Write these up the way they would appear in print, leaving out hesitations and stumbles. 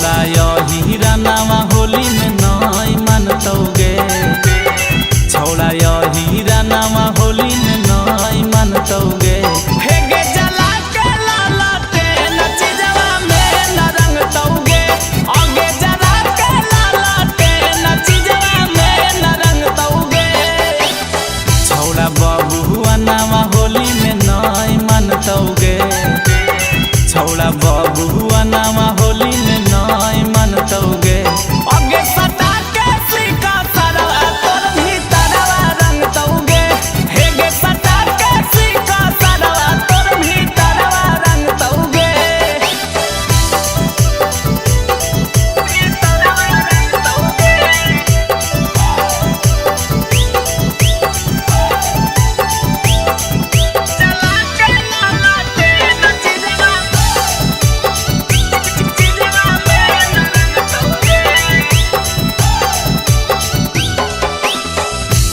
छौड़ा यही रानावा होली में नहीं मानतौगे, छौड़ा यही रानावा होली में नहीं मानतौगे। हेगे जला के लालते नचिजवा में न रंगतौगे, आगे जला के लालते नचिजवा में न रंगतौगे। छौड़ा बबुआ नावा होली में नहीं मानतौगे, छौड़ा बबुआ नावा होली में नहीं मानतौगे। आगे सटा के सिका सरवा तोर भीतरवा रंगतौगे, हेगे सटा के सिका सरवा तोर भीतरवा रंगतौगे।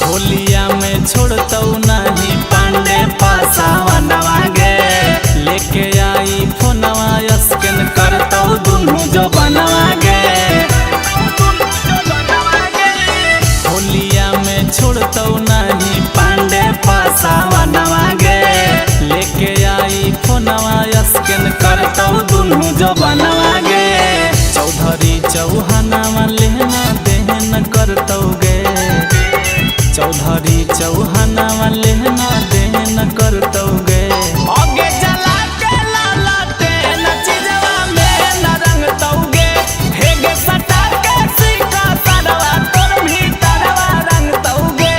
होलिया में छोड़तौ नहीं पांडे पासावा नवागे, लेके आई फोनवा स्कैन करतौ दुनू जो बनवागे। होलिया में छोड़तौ नहीं पांडे पासावा नवागे, लेके आई फोनवा स्कैन करतौ दुनू जो बनवागे। चौधरी चौहानावा लेना देहन करतौगे, चौधरी चौहानावा लेना देना करतौगे। आगे जला के लालते नचिजवा में न रंगतौगे, हेगे सटा के सिका सरवा तोर भीतरवा रंगतौगे।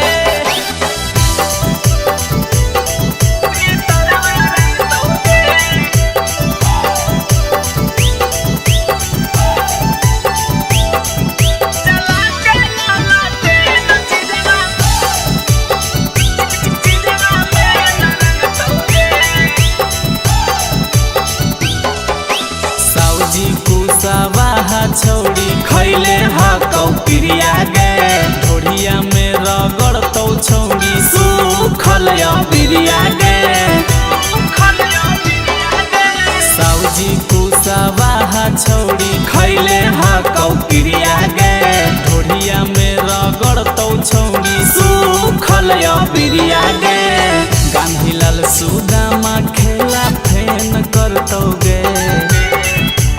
छौड़ी खैले हकौ प्रिया गे, ढोढ़िया में रगड़तौ छौड़ी सुखल बिरिया गे। साउजी कुशवाहा छौड़ी खैले हकौ प्रिया गे, ढोढ़िया में रगड़तौ छौड़ी सुखल बिरिया गे। गांधीलाल सुदामा खेला फेन करतौगे,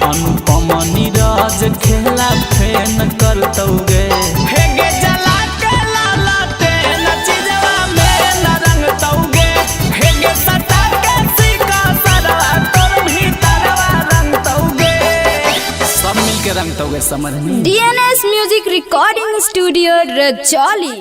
अनुपम नीरज खेला फेन करतौगे। हेगे जला के लालते नचिजवा में न रंगतौगे, हेगे सटा के सिका सरवा तोर भीतरवा रंगतौगे। सब मिलके रंगतौगे समझ में। DNS music recording studio Rajauli.